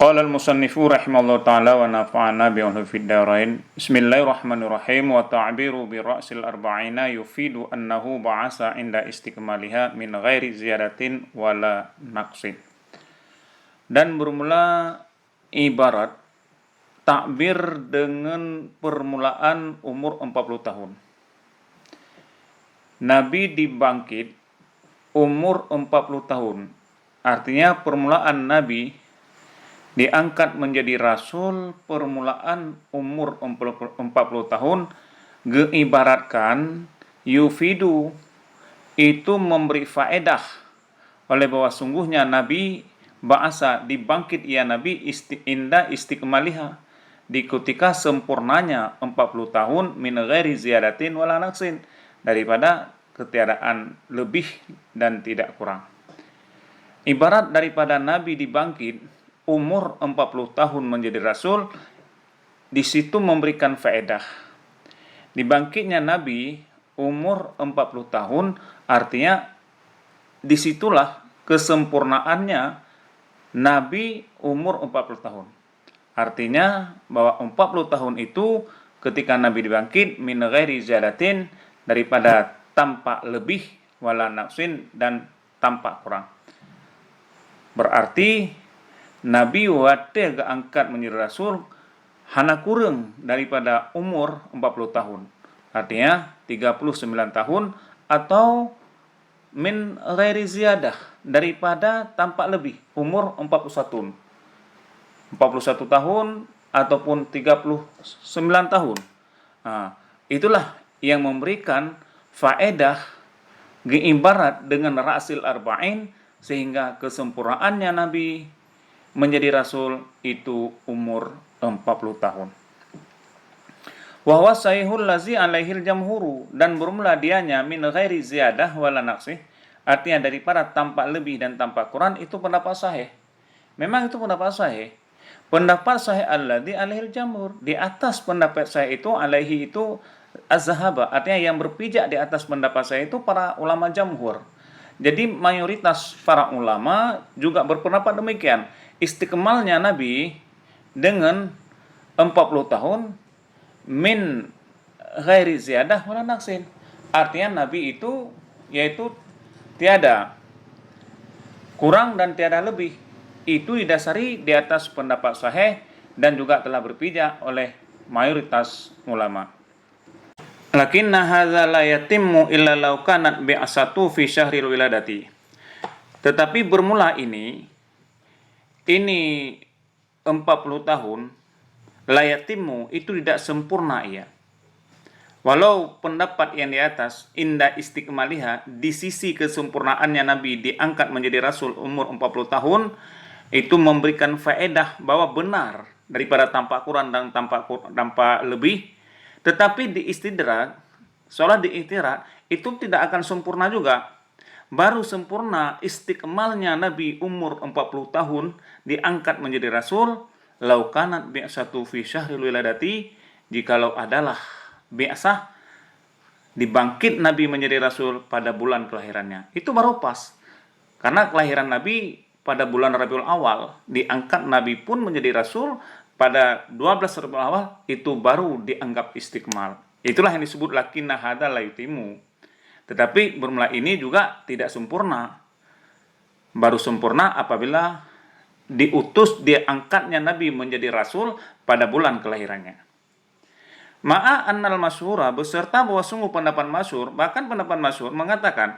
Qala al-musannifu rahimahullah ta'ala wa nafa'ana bi'ulhu fid darain. Bismillahirrahmanirrahim. Wa ta'biru bi ra'sil arba'ina yufidu annahu ba'asa inda istikmaliha min ghairi ziyadatin wala naqsin. Dan bermula ibarat takbir dengan permulaan umur 40 tahun. Nabi dibangkit umur 40 tahun. Artinya permulaan Nabi diangkat menjadi rasul permulaan umur 40 tahun, diibaratkan yufidu itu memberi faedah oleh bahwa sungguhnya Nabi ba'asa dibangkit ia Nabi inda istikmaliha di ketika sempurnanya 40 tahun min ghairi ziyadatin wala naqsin daripada ketiadaan lebih dan tidak kurang. Ibarat daripada Nabi dibangkit umur 40 tahun menjadi rasul, di situ memberikan faedah. Dibangkitnya Nabi umur 40 tahun, artinya disitulah kesempurnaannya Nabi umur 40 tahun. Artinya bahwa 40 tahun itu ketika Nabi dibangkit min ghairi ziyadatin daripada tanpa lebih wala naqsin dan tanpa kurang. Berarti Nabi wate angkat menjadi rasul hana kurang daripada umur 40 tahun. Artinya 39 tahun atau min ghairi ziyadah daripada tanpa lebih umur 41 tahun ataupun 39 tahun. Nah, itulah yang memberikan faedah ibarat dengan ra'sil arba'in sehingga kesempurnaannya Nabi menjadi rasul itu umur 40 tahun. Wa huwa sahihul lazi alaihil jamhuru, dan bermula dianya min ghairi ziyadah wala naqsih, artinya daripada tanpa lebih dan tanpa kurang, itu pendapat sahih. Memang itu pendapat sahih. Pendapat sahih alladzi alaihil jamhur, di atas pendapat sahih itu alaihi itu az-zahaba, artinya yang berpijak di atas pendapat sahih itu para ulama jamhur. Jadi mayoritas para ulama juga berpendapat demikian. Istiqmalnya Nabi dengan 40 tahun min ghairi ziyadah wala naqsin. Artinya Nabi itu yaitu tiada kurang dan tiada lebih. Itu didasari di atas pendapat sahih dan juga telah berpijak oleh mayoritas ulama. Lakinna hadza la yatimmu illa law kanat bi'asatu fi syahril wiladati. Tetapi bermula ini 40 tahun la yatimmu itu tidak sempurna ia. Walau pendapat yang di atas inda istikmaliha di sisi kesempurnaannya Nabi diangkat menjadi rasul umur 40 tahun itu memberikan faedah bahwa benar daripada tanpa kurang dan tanpa lebih. Tetapi di istidrak, sholat di istidrak itu tidak akan sempurna juga. Baru sempurna istiqmalnya Nabi umur 40 tahun diangkat menjadi rasul lau kanat bi'satu fi syahril wiladati, jikalau adalah bi'sah dibangkit Nabi menjadi rasul pada bulan kelahirannya. Itu baru pas. Karena kelahiran Nabi pada bulan Rabiul Awal, diangkat Nabi pun menjadi rasul pada 12 Rabiul Awal, itu baru dianggap istiqmal. Itulah yang disebut lakinna hadza la yutimu. Tetapi bermula ini juga tidak sempurna. Baru sempurna apabila diutus diangkatnya Nabi menjadi rasul pada bulan kelahirannya. Ma'a annal masyhura, beserta bahwa sungguh pendapat masyhur, bahkan pendapat masyhur mengatakan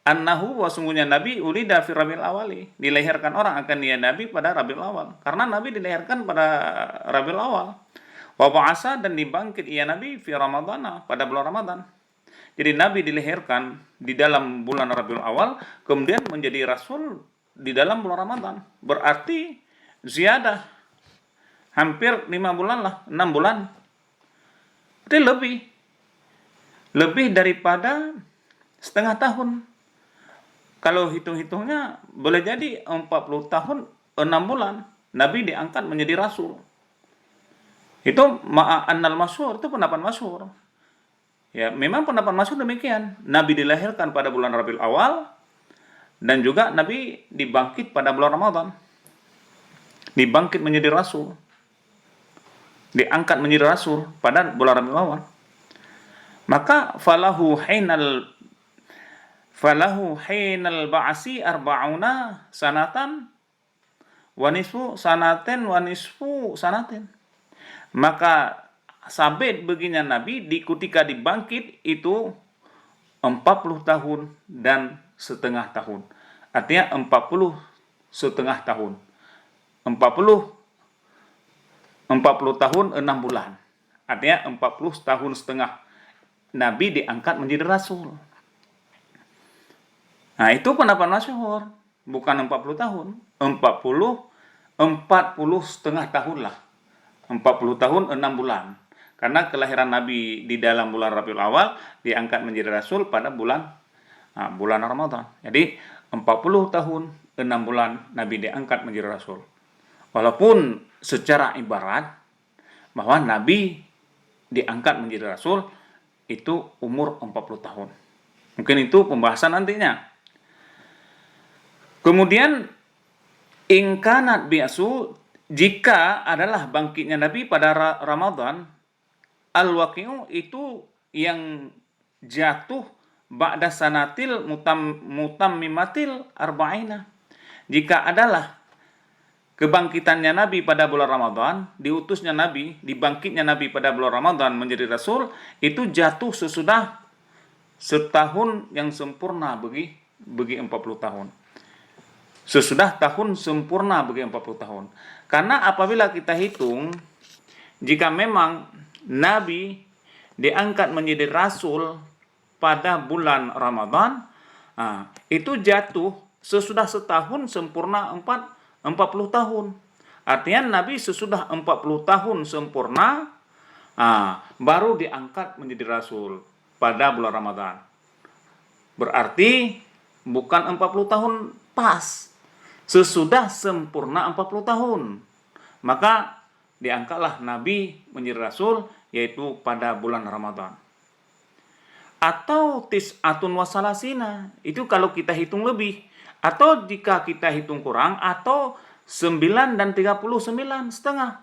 annahu, wa sungguhnya Nabi ulida fi Rabiul Awali, dilahirkan orang akan dia Nabi pada Rabiul Awal. Karena Nabi dilahirkan pada Rabiul Awal. Wa ba'asa, dan dibangkit ia Nabi fi Ramadana, pada bulan Ramadan. Jadi Nabi dilahirkan di dalam bulan Rabiul Awal, kemudian menjadi rasul di dalam bulan Ramadan. Berarti ziyadah hampir 5 bulan lah, 6 bulan. Itu lebih daripada setengah tahun. Kalau hitung-hitungnya boleh jadi 40 tahun 6 bulan Nabi diangkat menjadi rasul. Itu ma'annal masyhur, itu pendapat masyhur. Ya, memang pendapat masyhur demikian. Nabi dilahirkan pada bulan Rabiul Awal dan juga Nabi dibangkit pada bulan Ramadan. dibangkit menjadi rasul, diangkat menjadi rasul pada bulan Rabiul Awal. Maka falahu hinal ba'si arba'una sanatan wa nisfu sanatin. Maka sabit baginya Nabi ketika dibangkit itu 40 tahun dan setengah tahun. Artinya 40 setengah tahun. 40 tahun 6 bulan. Artinya 40 tahun setengah Nabi diangkat menjadi rasul. Nah, itu pendapat masyhur. Bukan 40 tahun. 40 setengah tahun lah. 40 tahun 6 bulan. Karena kelahiran Nabi di dalam bulan Rabiul Awal diangkat menjadi rasul pada bulan Ramadan. Jadi 40 tahun 6 bulan Nabi diangkat menjadi rasul. Walaupun secara ibarat bahwa Nabi diangkat menjadi rasul itu umur 40 tahun. Mungkin itu pembahasan nantinya. Kemudian ingkanat bi'su, jika adalah bangkitnya Nabi pada Ramadan, al-waqi'u itu yang jatuh ba'da sanatil mutammimatil arba'ina. Jika adalah kebangkitannya Nabi pada bulan Ramadan, diutusnya Nabi, dibangkitnya Nabi pada bulan Ramadan menjadi rasul, itu jatuh sesudah setahun yang sempurna bagi 40 tahun. Sesudah tahun sempurna bagi 40 tahun. Karena apabila kita hitung, jika memang Nabi diangkat menjadi rasul pada bulan Ramadan, itu jatuh sesudah setahun sempurna 40 tahun. Artinya Nabi sesudah 40 tahun sempurna, baru diangkat menjadi rasul pada bulan Ramadan. Berarti bukan 40 tahun pas, sesudah sempurna 40 tahun. Maka diangkatlah Nabi menjadi rasul, yaitu pada bulan Ramadan. Atau tis'atun wasalasina, itu kalau kita hitung lebih. Atau jika kita hitung kurang, atau 9 dan 39 setengah.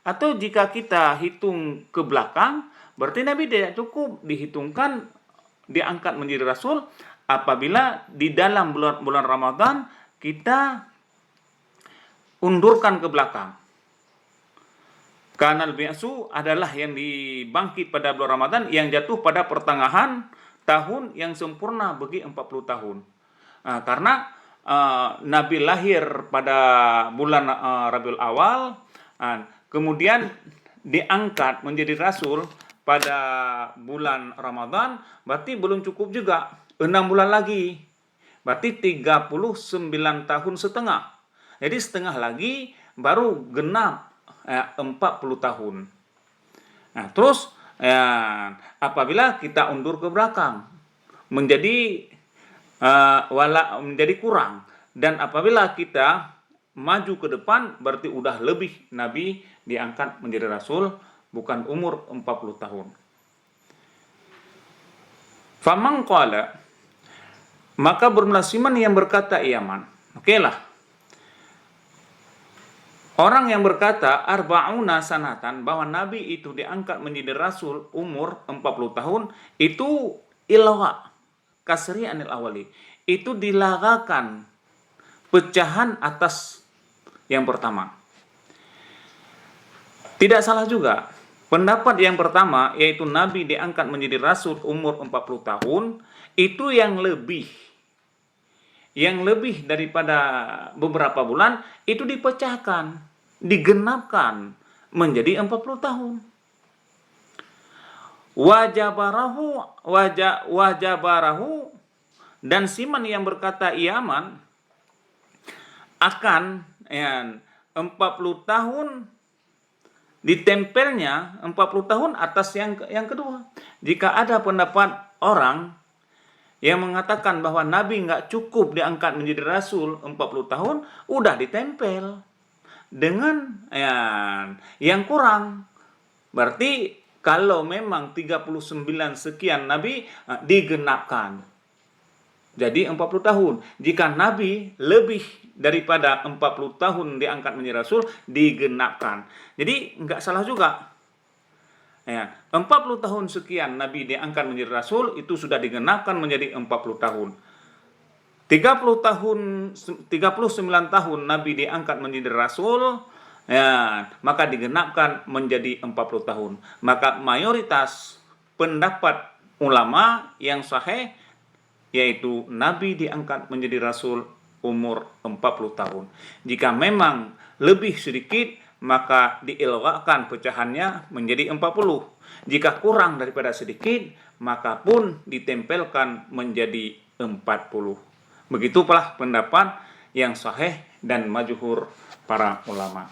Atau jika kita hitung ke belakang, berarti Nabi tidak cukup dihitungkan diangkat menjadi rasul apabila di dalam bulan Ramadan kita undurkan ke belakang. Kanal bi'su adalah yang dibangkit pada bulan Ramadan yang jatuh pada pertengahan tahun yang sempurna bagi 40 tahun. Karena Nabi lahir pada bulan Rabiul Awal, kemudian diangkat menjadi rasul pada bulan Ramadan, berarti belum cukup juga. 6 bulan lagi, berarti 39 tahun setengah. Jadi setengah lagi baru genap 40 tahun. Nah, terus apabila kita undur ke belakang menjadi kurang, dan apabila kita maju ke depan berarti udah lebih Nabi diangkat menjadi rasul, bukan umur 40 tahun. Faman qala, maka bermulasiman yang berkata iaman. Okelah. Orang yang berkata arba'una sanatan, bahwa Nabi itu diangkat menjadi rasul umur 40 tahun, itu ilwa kasri anil awali. Itu dilagakan pecahan atas yang pertama. Tidak salah juga. Pendapat yang pertama, yaitu Nabi diangkat menjadi rasul umur 40 tahun, itu yang lebih daripada beberapa bulan, itu dipecahkan, digenapkan menjadi 40 tahun. Wajabarahu, dan siman yang berkata iaman akan 40 tahun ditempelnya 40 tahun atas yang kedua. Jika ada pendapat orang yang mengatakan bahwa Nabi nggak cukup diangkat menjadi rasul 40 tahun, udah ditempel dengan yang kurang. Berarti kalau memang 39 sekian Nabi digenapkan. Jadi 40 tahun. Jika Nabi lebih daripada 40 tahun diangkat menjadi Rasul, digenapkan. Jadi nggak salah juga. Ya, 40 tahun sekian Nabi diangkat menjadi Rasul, itu sudah digenapkan menjadi 40 tahun. 39 tahun Nabi diangkat menjadi Rasul, ya, maka digenapkan menjadi 40 tahun. Maka mayoritas pendapat ulama yang sahih yaitu Nabi diangkat menjadi Rasul umur 40 tahun. Jika memang lebih sedikit, maka diilwakan pecahannya menjadi 40. Jika kurang daripada sedikit, maka pun ditempelkan menjadi 40. Begitulah pendapat yang sahih dan majuhur para ulama.